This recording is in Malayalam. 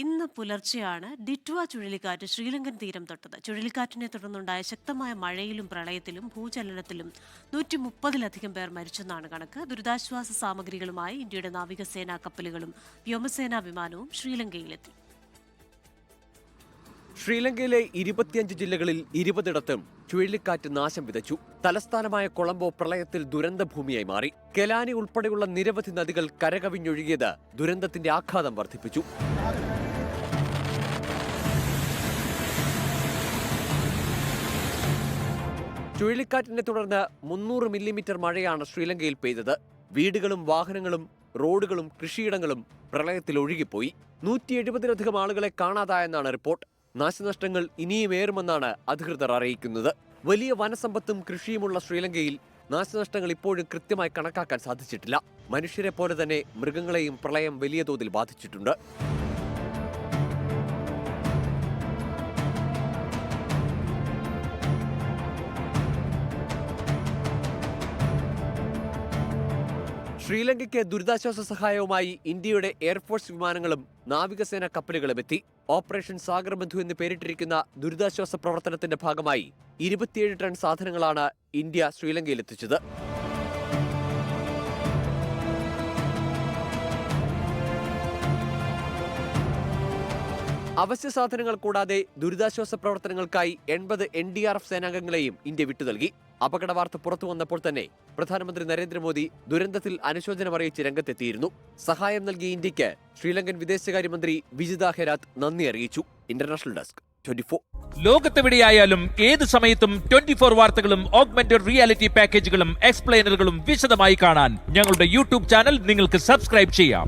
ഇന്ന് പുലർച്ചെയാണ് ഡിറ്റ്വ ചുഴലിക്കാറ്റ് ശ്രീലങ്കൻ തീരം തൊട്ടത്. ചുഴലിക്കാറ്റിനെ തുടർന്നുണ്ടായ ശക്തമായ മഴയിലും പ്രളയത്തിലും ഭൂചലനത്തിലും 130-ലധികം പേർ മരിച്ചെന്നാണ് കണക്ക്. ദുരിതാശ്വാസ സാമഗ്രികളുമായി ഇന്ത്യയുടെ നാവികസേനാ കപ്പലുകളും വ്യോമസേനാ വിമാനവും ശ്രീലങ്കയിലെത്തി. ശ്രീലങ്കയിലെ 25 ജില്ലകളിൽ 20ഇടത്തും ചുഴലിക്കാറ്റ് നാശം വിതച്ചു. തലസ്ഥാനമായ കൊളംബോ പ്രളയത്തിൽ ദുരന്തഭൂമിയായി മാറി. കെലാനി ഉൾപ്പെടെയുള്ള നിരവധി നദികൾ കരകവിഞ്ഞൊഴുകിയത് ദുരന്തത്തിന്റെ ആഘാതം വർദ്ധിപ്പിച്ചു. ചുഴലിക്കാറ്റിനെ തുടർന്ന് 300 മില്ലിമീറ്റർ മഴയാണ് ശ്രീലങ്കയിൽ പെയ്തത്. വീടുകളും വാഹനങ്ങളും റോഡുകളും കൃഷിയിടങ്ങളും പ്രളയത്തിൽ ഒഴുകിപ്പോയി. 170-ലധികം ആളുകളെ കാണാതായെന്നാണ് റിപ്പോർട്ട്. നാശനഷ്ടങ്ങൾ ഇനിയും ഏറുമെന്നാണ് അധികൃതർ അറിയിക്കുന്നത്. വലിയ വനസമ്പത്തും കൃഷിയുമുള്ള ശ്രീലങ്കയിൽ നാശനഷ്ടങ്ങൾ ഇപ്പോഴും കൃത്യമായി കണക്കാക്കാൻ സാധിച്ചിട്ടില്ല. മനുഷ്യരെ പോലെ തന്നെ മൃഗങ്ങളെയും പ്രളയം വലിയ തോതിൽ ബാധിച്ചിട്ടുണ്ട്. ശ്രീലങ്കയ്ക്ക് ദുരിതാശ്വാസ സഹായവുമായി ഇന്ത്യയുടെ എയർഫോഴ്സ് വിമാനങ്ങളും നാവികസേന കപ്പലുകളും എത്തി. ഓപ്പറേഷൻ സാഗർബന്ധു എന്ന് പേരിട്ടിരിക്കുന്ന ദുരിതാശ്വാസ പ്രവർത്തനത്തിന്റെ ഭാഗമായി 27 ടൺ സാധനങ്ങളാണ് ഇന്ത്യ ശ്രീലങ്കയിലെത്തിച്ചത്. അവശ്യ സാധനങ്ങൾ കൂടാതെ ദുരിതാശ്വാസ പ്രവർത്തനങ്ങൾക്കായി 80 NDRF സേനാംഗങ്ങളെയും ഇന്ത്യ വിട്ടു നൽകി. അപകട വാർത്ത പുറത്തു വന്നപ്പോൾ തന്നെ പ്രധാനമന്ത്രി നരേന്ദ്രമോദി ദുരന്തത്തിൽ അനുശോചനം അറിയിച്ച് രംഗത്തെത്തിയിരുന്നു. സഹായം നൽകിയ ഇന്ത്യക്ക് ശ്രീലങ്കൻ വിദേശകാര്യമന്ത്രി വിജിത ഹെരാത്ത് നന്ദി അറിയിച്ചു. International desk 24. ലോകത്തെവിടെയായാലും ഏത് സമയത്തും 24 വാർത്തകളും ഓഗ്മെന്റഡ് റിയാലിറ്റി പാക്കേജുകളും എക്സ്പ്ലെയിനറുകളും വിശദമായി കാണാൻ ഞങ്ങളുടെ യൂട്യൂബ് ചാനൽ നിങ്ങൾക്ക് സബ്സ്ക്രൈബ് ചെയ്യാം.